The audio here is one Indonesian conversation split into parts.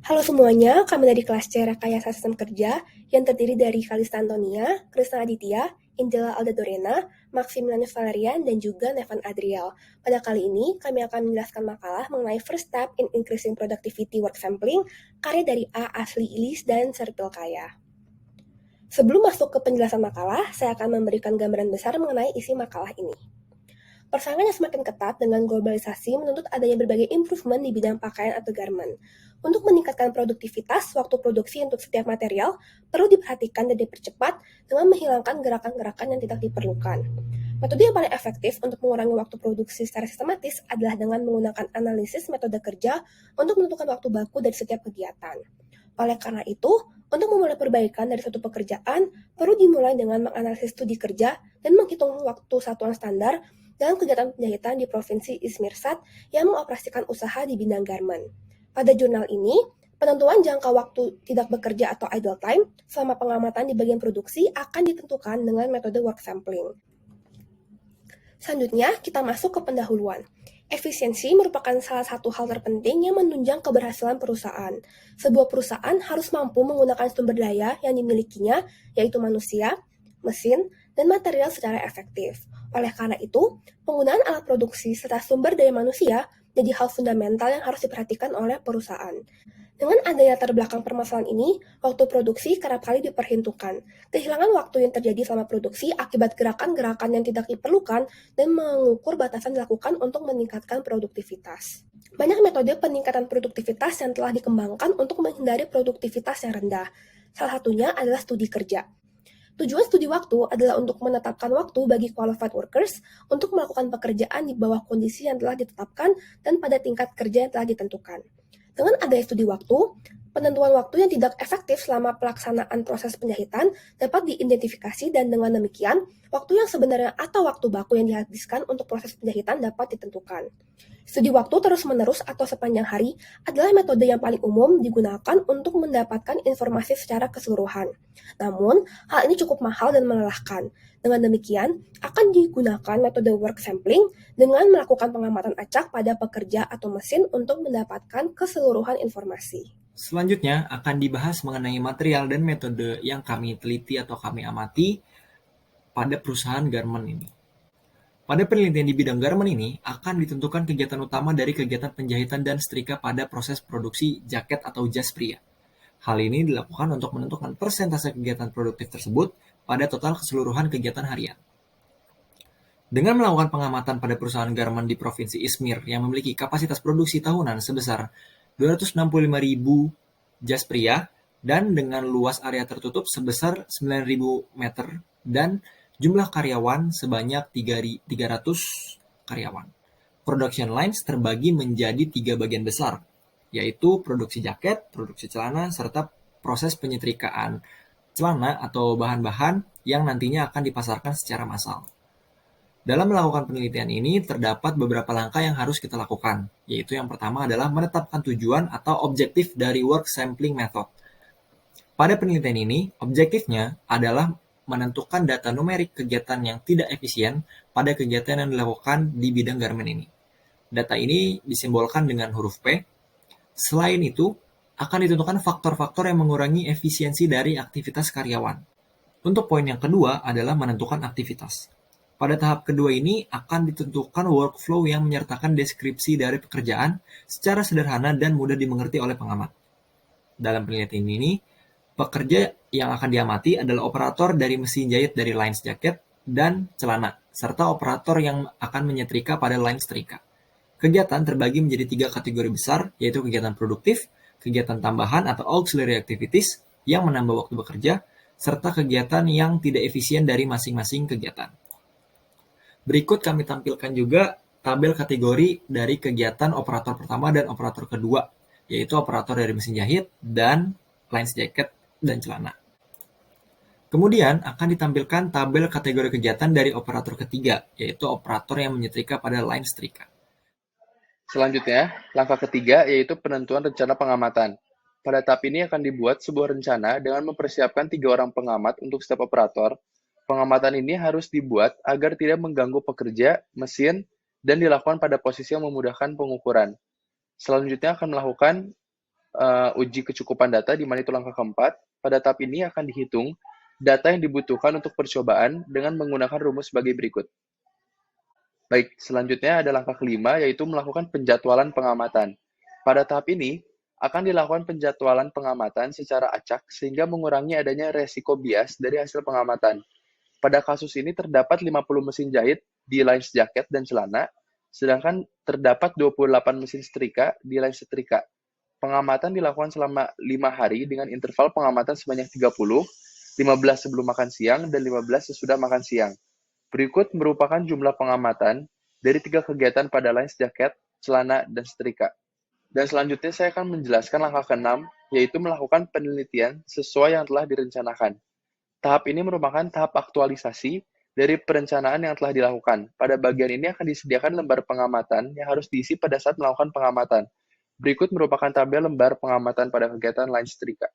Halo semuanya, kami dari kelas C Rekayasa Sistem Kerja yang terdiri dari Kalista Antonia, Krisna Aditya, Angela Alda Dorena, Maximilianus Valerian, dan juga Nevan Adriel. Pada kali ini, kami akan menjelaskan makalah mengenai First Step in Increasing Productivity Work Sampling, karya dari A. Asli Ilis dan Serpil Kaya. Sebelum masuk ke penjelasan makalah, saya akan memberikan gambaran besar mengenai isi makalah ini. Persaingan yang semakin ketat dengan globalisasi menuntut adanya berbagai improvement di bidang pakaian atau garment. Untuk meningkatkan produktivitas waktu produksi untuk setiap material, perlu diperhatikan dan dipercepat dengan menghilangkan gerakan-gerakan yang tidak diperlukan. Metode yang paling efektif untuk mengurangi waktu produksi secara sistematis adalah dengan menggunakan analisis metode kerja untuk menentukan waktu baku dari setiap kegiatan. Oleh karena itu, untuk memulai perbaikan dari suatu pekerjaan, perlu dimulai dengan menganalisis studi kerja dan menghitung waktu satuan standar dalam kegiatan penjahitan di Provinsi Izmirsad yang mengoperasikan usaha di bidang garment. Pada jurnal ini, penentuan jangka waktu tidak bekerja atau idle time selama pengamatan di bagian produksi akan ditentukan dengan metode work sampling. Selanjutnya, kita masuk ke pendahuluan. Efisiensi merupakan salah satu hal terpenting yang menunjang keberhasilan perusahaan. Sebuah perusahaan harus mampu menggunakan sumber daya yang dimilikinya, yaitu manusia, mesin, dan material secara efektif. Oleh karena itu, penggunaan alat produksi serta sumber daya manusia jadi hal fundamental yang harus diperhatikan oleh perusahaan. Dengan adanya latar belakang permasalahan ini, waktu produksi kerap kali diperhitungkan. Kehilangan waktu yang terjadi selama produksi akibat gerakan-gerakan yang tidak diperlukan dan mengukur batasan dilakukan untuk meningkatkan produktivitas. Banyak metode peningkatan produktivitas yang telah dikembangkan untuk menghindari produktivitas yang rendah. Salah satunya adalah studi kerja. Tujuan studi waktu adalah untuk menetapkan waktu bagi qualified workers untuk melakukan pekerjaan di bawah kondisi yang telah ditetapkan dan pada tingkat kerja yang telah ditentukan. Dengan adanya studi waktu, penentuan waktu yang tidak efektif selama pelaksanaan proses penjahitan dapat diidentifikasi dan dengan demikian, waktu yang sebenarnya atau waktu baku yang dihabiskan untuk proses penjahitan dapat ditentukan. Studi waktu terus-menerus atau sepanjang hari adalah metode yang paling umum digunakan untuk mendapatkan informasi secara keseluruhan. Namun, hal ini cukup mahal dan melelahkan. Dengan demikian, akan digunakan metode work sampling dengan melakukan pengamatan acak pada pekerja atau mesin untuk mendapatkan keseluruhan informasi. Selanjutnya akan dibahas mengenai material dan metode yang kami teliti atau kami amati pada perusahaan garment ini. Pada penelitian di bidang garment ini akan ditentukan kegiatan utama dari kegiatan penjahitan dan setrika pada proses produksi jaket atau jas pria. Hal ini dilakukan untuk menentukan persentase kegiatan produktif tersebut pada total keseluruhan kegiatan harian. Dengan melakukan pengamatan pada perusahaan garment di Provinsi Izmir yang memiliki kapasitas produksi tahunan sebesar 265.000 jas pria dan dengan luas area tertutup sebesar 9.000 meter dan jumlah karyawan sebanyak 300 karyawan. Production lines terbagi menjadi 3 bagian besar, yaitu produksi jaket, produksi celana, serta proses penyetrikaan celana atau bahan-bahan yang nantinya akan dipasarkan secara massal. Dalam melakukan penelitian ini, terdapat beberapa langkah yang harus kita lakukan, yaitu yang pertama adalah menetapkan tujuan atau objektif dari work sampling method. Pada penelitian ini, objektifnya adalah menentukan data numerik kegiatan yang tidak efisien pada kegiatan yang dilakukan di bidang garment ini. Data ini disimbolkan dengan huruf P. Selain itu, akan ditentukan faktor-faktor yang mengurangi efisiensi dari aktivitas karyawan. Untuk poin yang kedua adalah menentukan aktivitas. Pada tahap kedua ini akan ditentukan workflow yang menyertakan deskripsi dari pekerjaan secara sederhana dan mudah dimengerti oleh pengamat. Dalam penelitian ini, pekerja yang akan diamati adalah operator dari mesin jahit dari lines jaket dan celana, serta operator yang akan menyetrika pada lines setrika. Kegiatan terbagi menjadi 3 kategori besar, yaitu kegiatan produktif, kegiatan tambahan atau auxiliary activities yang menambah waktu bekerja, serta kegiatan yang tidak efisien dari masing-masing kegiatan. Berikut kami tampilkan juga tabel kategori dari kegiatan operator pertama dan operator kedua, yaitu operator dari mesin jahit dan lines jaket dan celana. Kemudian akan ditampilkan tabel kategori kegiatan dari operator ketiga, yaitu operator yang menyetrika pada line setrika. Selanjutnya, langkah ketiga yaitu penentuan rencana pengamatan. Pada tahap ini akan dibuat sebuah rencana dengan mempersiapkan 3 orang pengamat untuk setiap operator. Pengamatan ini harus dibuat agar tidak mengganggu pekerja, mesin, dan dilakukan pada posisi yang memudahkan pengukuran. Selanjutnya akan melakukan uji kecukupan data, di mana itu langkah keempat. Pada tahap ini akan dihitung data yang dibutuhkan untuk percobaan dengan menggunakan rumus sebagai berikut. Baik, selanjutnya ada langkah kelima, yaitu melakukan penjadwalan pengamatan. Pada tahap ini, akan dilakukan penjadwalan pengamatan secara acak sehingga mengurangi adanya resiko bias dari hasil pengamatan. Pada kasus ini terdapat 50 mesin jahit di lines jaket dan celana, sedangkan terdapat 28 mesin setrika di lines setrika. Pengamatan dilakukan selama 5 hari dengan interval pengamatan sebanyak 30, 15 sebelum makan siang, dan 15 sesudah makan siang. Berikut merupakan jumlah pengamatan dari 3 kegiatan pada lines jaket, celana, dan setrika. Dan selanjutnya saya akan menjelaskan langkah ke-6, yaitu melakukan penelitian sesuai yang telah direncanakan. Tahap ini merupakan tahap aktualisasi dari perencanaan yang telah dilakukan. Pada bagian ini akan disediakan lembar pengamatan yang harus diisi pada saat melakukan pengamatan. Berikut merupakan tabel lembar pengamatan pada kegiatan line setrika.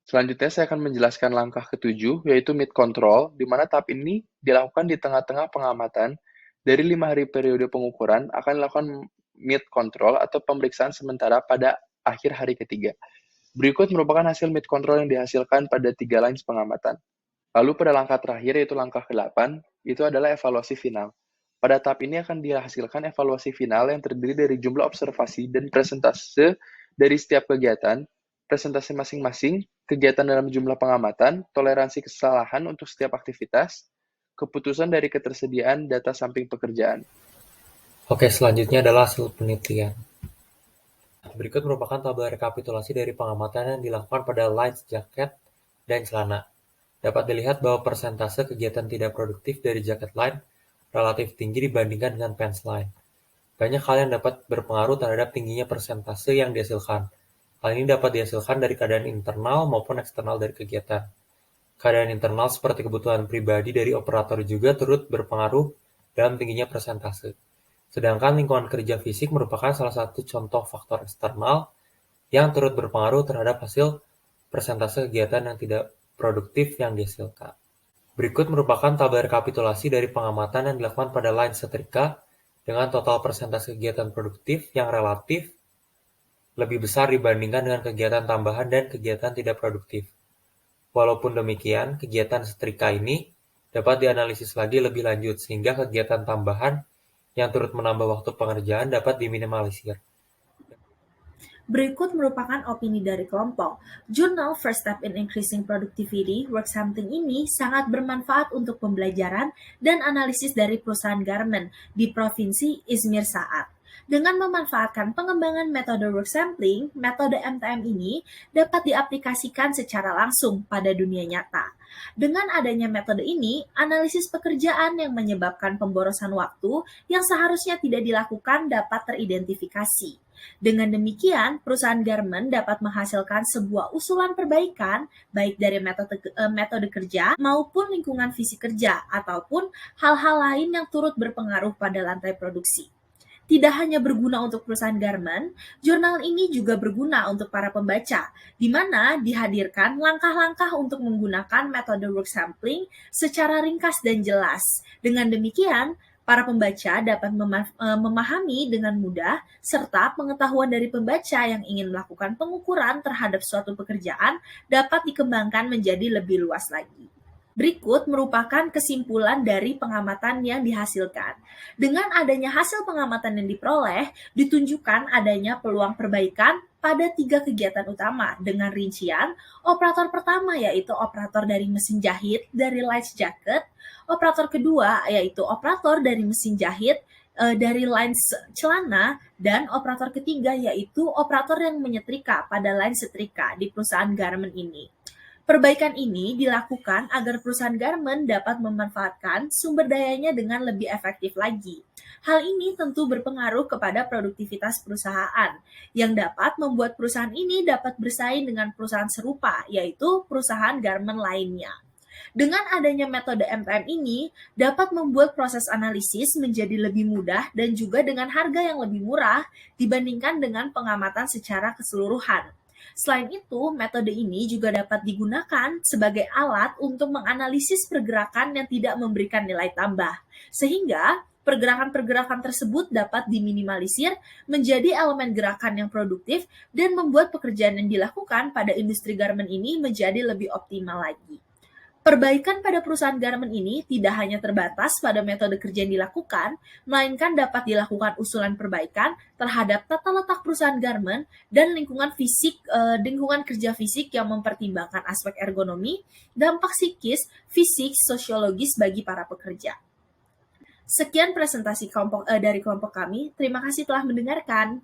Selanjutnya saya akan menjelaskan langkah ke-7, yaitu mid control, di mana tahap ini dilakukan di tengah-tengah pengamatan. Dari 5 hari periode pengukuran akan dilakukan mid control atau pemeriksaan sementara pada akhir hari ketiga. Berikut merupakan hasil mid control yang dihasilkan pada 3 lines pengamatan. Lalu pada langkah terakhir, yaitu langkah ke-8, itu adalah evaluasi final. Pada tahap ini akan dihasilkan evaluasi final yang terdiri dari jumlah observasi dan presentase dari setiap kegiatan, presentasi masing-masing, kegiatan dalam jumlah pengamatan, toleransi kesalahan untuk setiap aktivitas, keputusan dari ketersediaan data samping pekerjaan. Oke, selanjutnya adalah hasil penelitian. Berikut merupakan tabel rekapitulasi dari pengamatan yang dilakukan pada lines jaket dan celana. Dapat dilihat bahwa persentase kegiatan tidak produktif dari jaket line relatif tinggi dibandingkan dengan pants line. Banyak hal yang dapat berpengaruh terhadap tingginya persentase yang dihasilkan. Hal ini dapat dihasilkan dari keadaan internal maupun eksternal dari kegiatan. Keadaan internal seperti kebutuhan pribadi dari operator juga turut berpengaruh dalam tingginya persentase. Sedangkan lingkungan kerja fisik merupakan salah satu contoh faktor eksternal yang turut berpengaruh terhadap hasil persentase kegiatan yang tidak produktif yang dihasilkan. Berikut merupakan tabel rekapitulasi dari pengamatan yang dilakukan pada line setrika dengan total persentase kegiatan produktif yang relatif lebih besar dibandingkan dengan kegiatan tambahan dan kegiatan tidak produktif. Walaupun demikian, kegiatan setrika ini dapat dianalisis lagi lebih lanjut sehingga kegiatan tambahan yang turut menambah waktu pengerjaan dapat diminimalisir. Berikut merupakan opini dari kelompok. Jurnal First Step in Increasing Productivity Work Sampling ini sangat bermanfaat untuk pembelajaran dan analisis dari perusahaan garment di Provinsi Izmir Saat. Dengan memanfaatkan pengembangan metode work sampling, metode MTM ini dapat diaplikasikan secara langsung pada dunia nyata. Dengan adanya metode ini, analisis pekerjaan yang menyebabkan pemborosan waktu yang seharusnya tidak dilakukan dapat teridentifikasi. Dengan demikian, perusahaan garment dapat menghasilkan sebuah usulan perbaikan baik dari metode kerja maupun lingkungan fisik kerja ataupun hal-hal lain yang turut berpengaruh pada lantai produksi. Tidak hanya berguna untuk perusahaan garment, jurnal ini juga berguna untuk para pembaca, di mana dihadirkan langkah-langkah untuk menggunakan metode work sampling secara ringkas dan jelas. Dengan demikian, para pembaca dapat memahami dengan mudah, serta pengetahuan dari pembaca yang ingin melakukan pengukuran terhadap suatu pekerjaan dapat dikembangkan menjadi lebih luas lagi. Berikut merupakan kesimpulan dari pengamatan yang dihasilkan. Dengan adanya hasil pengamatan yang diperoleh, ditunjukkan adanya peluang perbaikan pada 3 kegiatan utama dengan rincian operator pertama yaitu operator dari mesin jahit dari lines jacket, operator kedua yaitu operator dari mesin jahit dari lines celana, dan operator ketiga yaitu operator yang menyetrika pada line setrika di perusahaan garment ini. Perbaikan ini dilakukan agar perusahaan garment dapat memanfaatkan sumber dayanya dengan lebih efektif lagi. Hal ini tentu berpengaruh kepada produktivitas perusahaan, yang dapat membuat perusahaan ini dapat bersaing dengan perusahaan serupa, yaitu perusahaan garment lainnya. Dengan adanya metode MTM ini, dapat membuat proses analisis menjadi lebih mudah dan juga dengan harga yang lebih murah dibandingkan dengan pengamatan secara keseluruhan. Selain itu, metode ini juga dapat digunakan sebagai alat untuk menganalisis pergerakan yang tidak memberikan nilai tambah, sehingga Pergerakan-pergerakan tersebut dapat diminimalisir menjadi elemen gerakan yang produktif dan membuat pekerjaan yang dilakukan pada industri garment ini menjadi lebih optimal lagi. Perbaikan pada perusahaan garment ini tidak hanya terbatas pada metode kerja yang dilakukan, melainkan dapat dilakukan usulan perbaikan terhadap tata letak perusahaan garment dan lingkungan kerja fisik yang mempertimbangkan aspek ergonomi, dampak psikis, fisik, sosiologis bagi para pekerja. Sekian presentasi dari kelompok kami. Terima kasih telah mendengarkan.